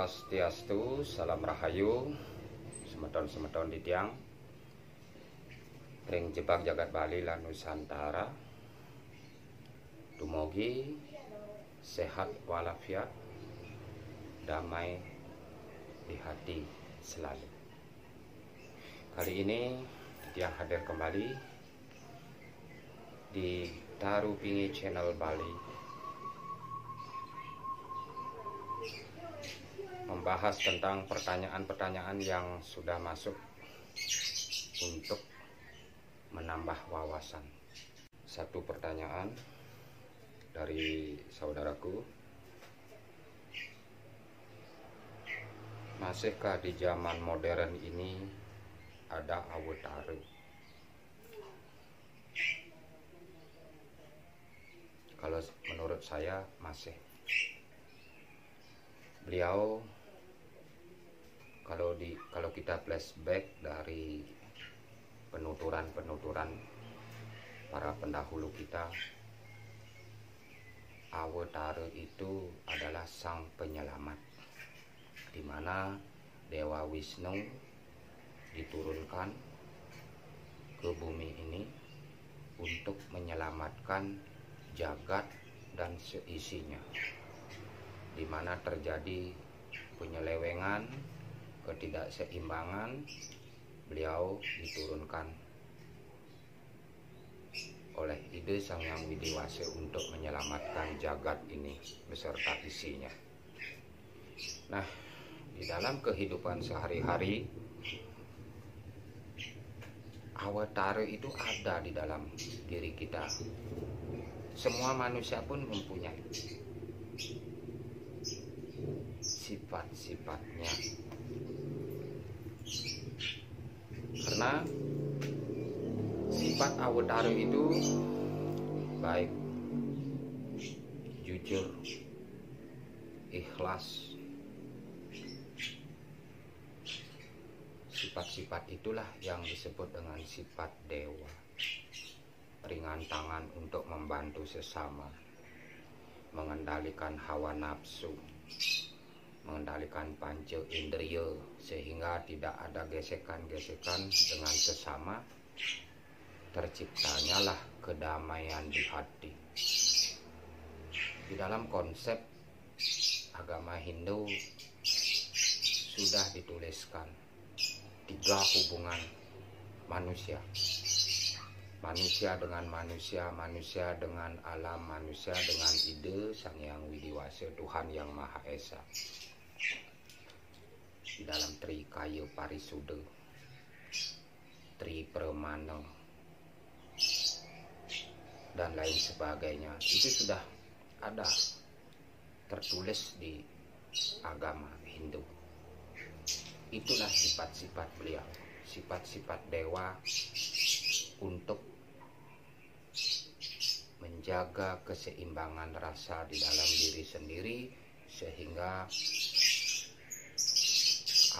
Swastiastu, salam rahayu, semeton-semeton di tiang, ring jebak jagat Bali lan Nusantara. Dumugi sehat walafiat, damai di hati selalu. Kali ini tiang hadir kembali di Tarupingi Channel Bali, membahas tentang pertanyaan-pertanyaan yang sudah masuk untuk menambah wawasan. Satu pertanyaan dari saudaraku, masihkah di zaman modern ini ada awetare? Kalau menurut saya masih. Beliau kalau kita flashback dari penuturan para pendahulu kita, awetare itu adalah sang penyelamat, di mana Dewa Wisnu diturunkan ke bumi ini untuk menyelamatkan jagat dan seisinya, di mana terjadi penyelewengan, ketidakseimbangan. Beliau diturunkan oleh ide Sang Yang Widiwase untuk menyelamatkan jagat ini beserta isinya. Nah, di dalam kehidupan sehari-hari, awetare itu ada di dalam diri kita. Semua manusia pun mempunyai sifat-sifatnya, karena sifat awetare itu baik, jujur, ikhlas. Sifat-sifat itulah yang disebut dengan sifat dewa. Ringan tangan untuk membantu sesama, mengendalikan hawa nafsu, mengendalikan panca indera sehingga tidak ada gesekan-gesekan dengan sesama. Terciptanya lah kedamaian di hati. Di dalam konsep agama Hindu sudah dituliskan 3 hubungan manusia. Manusia dengan manusia, manusia dengan alam, manusia dengan ide Sang Yang Widiwase, Tuhan Yang Maha Esa. Di dalam Trikaya Parisuda, Tri Permana, dan lain sebagainya, itu sudah ada tertulis di agama Hindu. Itulah sifat-sifat beliau, sifat-sifat dewa untuk menjaga keseimbangan rasa di dalam diri sendiri, sehingga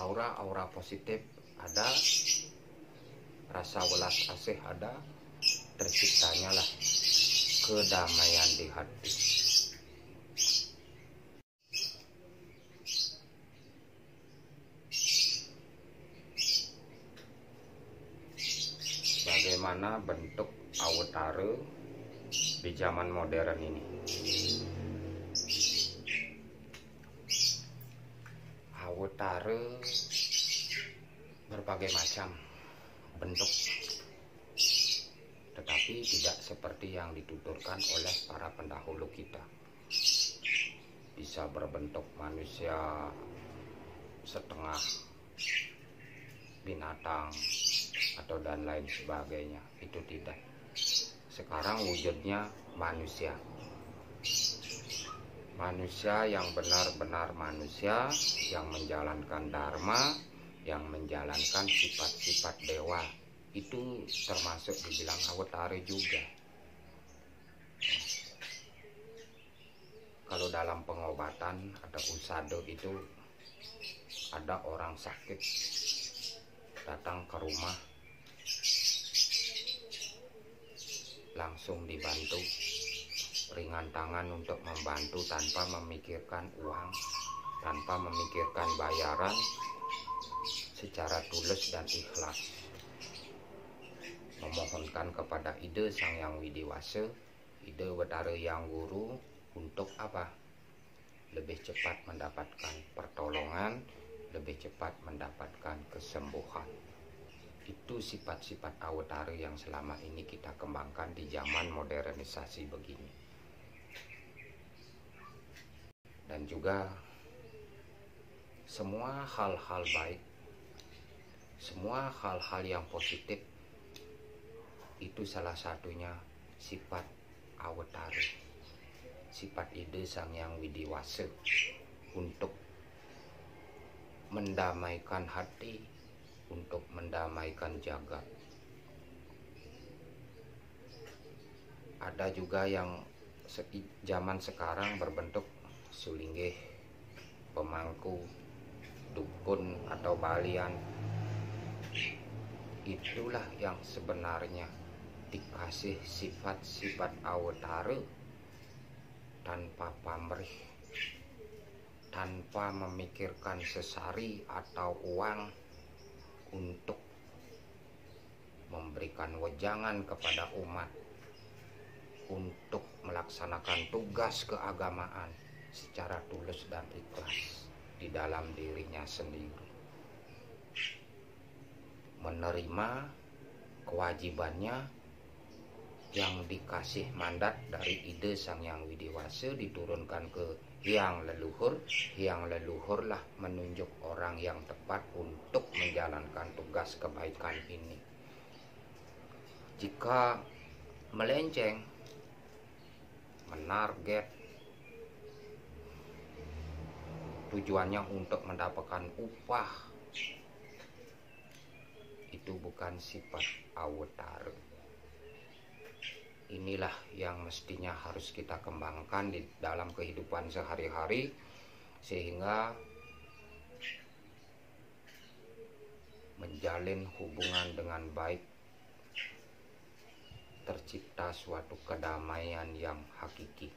aura-aura positif ada, rasa welas asih ada, terciptanya lah kedamaian di hati. Bagaimana bentuk awetare di zaman modern ini? Awetare berbagai macam bentuk, tetapi tidak seperti yang dituturkan oleh para pendahulu kita. Bisa berbentuk manusia, setengah binatang, atau dan lain sebagainya. Itu tidak. Sekarang wujudnya manusia. Manusia yang benar-benar manusia, yang menjalankan dharma, yang menjalankan sifat-sifat dewa. Itu termasuk dibilang awetare juga. Kalau dalam pengobatan ada usado, itu ada orang sakit datang ke rumah, langsung dibantu, ringan tangan untuk membantu tanpa memikirkan uang, tanpa memikirkan bayaran, secara tulus dan ikhlas, memohonkan kepada Ide Sang Yang Widiwasa, Ide Betara Yang Guru, untuk apa? Lebih cepat mendapatkan pertolongan, lebih cepat mendapatkan kesembuhan. Itu sifat-sifat awatara yang selama ini kita kembangkan di zaman modernisasi begini. Dan juga semua hal-hal baik, semua hal-hal yang positif, itu salah satunya sifat awatara, sifat Ide Sang Yang Widiwasa, untuk mendamaikan hati, untuk mendamaikan jagat. Ada juga yang zaman sekarang berbentuk sulinggih, pemangku, dukun atau balian. Itulah yang sebenarnya dikasih sifat-sifat awatara tanpa pamrih, tanpa memikirkan sesari atau uang, untuk memberikan wejangan kepada umat, untuk melaksanakan tugas keagamaan secara tulus dan ikhlas di dalam dirinya sendiri, menerima kewajibannya yang dikasih mandat dari Ide Sang Yang Widiwasa, diturunkan ke Hyang Leluhur. Hyang Leluhurlah menunjuk orang yang tepat untuk menjalankan tugas kebaikan ini. Jika melenceng, menarget tujuannya untuk mendapatkan upah, itu bukan sifat awatara. Inilah yang mestinya harus kita kembangkan di dalam kehidupan sehari-hari, sehingga menjalin hubungan dengan baik, tercipta suatu kedamaian yang hakiki.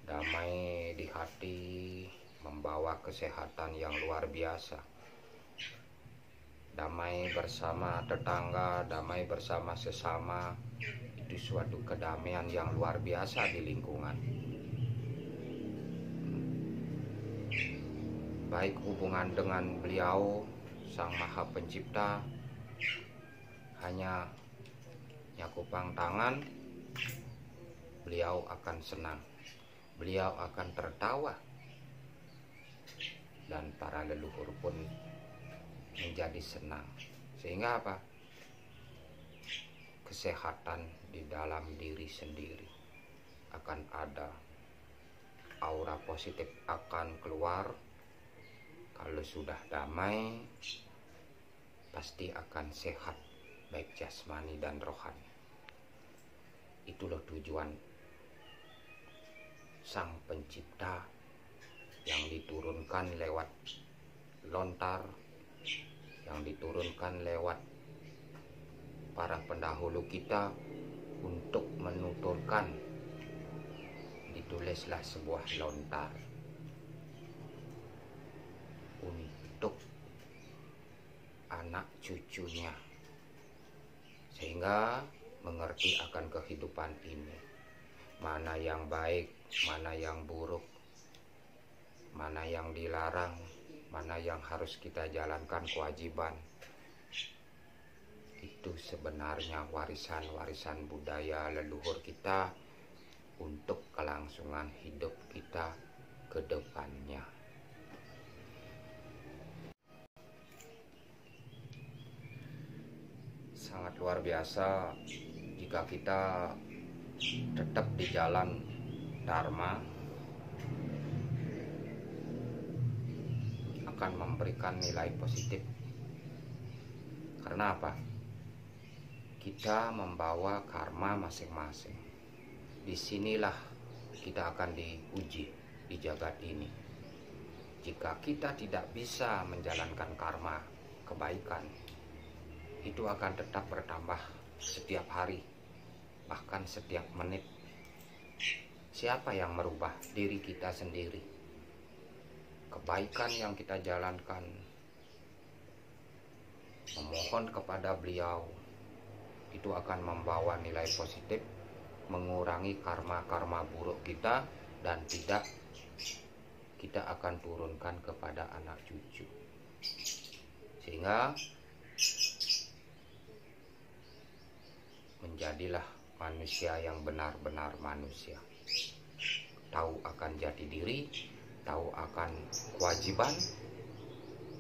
Damai di hati membawa kesehatan yang luar biasa. Damai bersama tetangga, damai bersama sesama, itu suatu kedamaian yang luar biasa di lingkungan. Baik hubungan dengan beliau, Sang Maha Pencipta, hanya nyakupang tangan, beliau akan senang, beliau akan tertawa, dan para leluhur pun menjadi senang. Sehingga apa? Kesehatan di dalam diri sendiri akan ada, aura positif akan keluar. Kalau sudah damai, pasti akan sehat, baik jasmani dan rohani. Itulah tujuan Sang Pencipta yang diturunkan lewat lontar, yang diturunkan lewat para pendahulu kita, untuk menuturkan, ditulislah sebuah lontar untuk anak cucunya, sehingga mengerti akan kehidupan ini, mana yang baik, mana yang buruk, mana yang dilarang, mana yang harus kita jalankan kewajiban. Itu sebenarnya warisan-warisan budaya leluhur kita untuk kelangsungan hidup kita ke depannya. Sangat luar biasa jika kita tetap di jalan Dharma, akan memberikan nilai positif. Karena apa? Kita membawa karma masing-masing. Disinilah kita akan diuji di jagat ini. Jika kita tidak bisa menjalankan karma kebaikan, itu akan tetap bertambah setiap hari, bahkan setiap menit. Siapa yang merubah? Diri kita sendiri. kebaikan yang kita jalankan, memohon kepada beliau, itu akan membawa nilai positif, mengurangi karma-karma buruk kita, dan tidak kita akan turunkan kepada anak cucu. Sehingga menjadilah manusia yang benar-benar manusia, tahu akan jati diri, tahu akan kewajiban.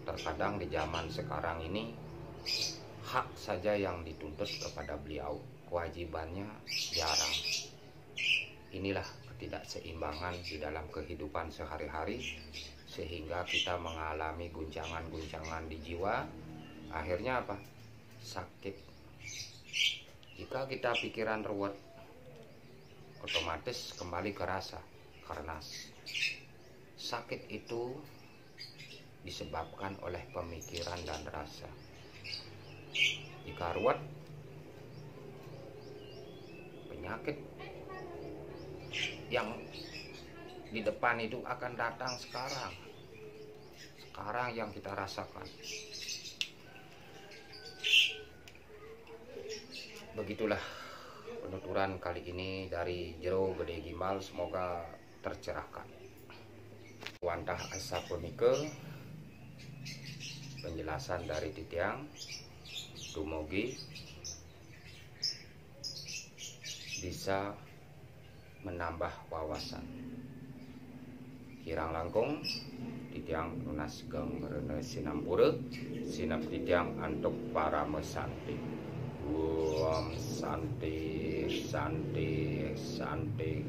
Terkadang di zaman sekarang ini hak saja yang dituntut kepada beliau, kewajibannya jarang. Inilah ketidakseimbangan di dalam kehidupan sehari-hari, sehingga kita mengalami guncangan-guncangan di jiwa. Akhirnya apa? Sakit. Jika kita pikiran ruwet, otomatis kembali ke rasa, karena sakit itu disebabkan oleh pemikiran dan rasa. Jika ruwet, penyakit yang di depan itu akan datang sekarang yang kita rasakan. Begitulah penuturan kali ini dari Jero Gede Gimbal, semoga tercerahkan. Wantah asa punike penjelasan dari Titiang, dumugi bisa menambah wawasan. Kirang langkung Titiang lunas geng rene sinampura, sinap Titiang antuk para mesanti. Om santi santi santi.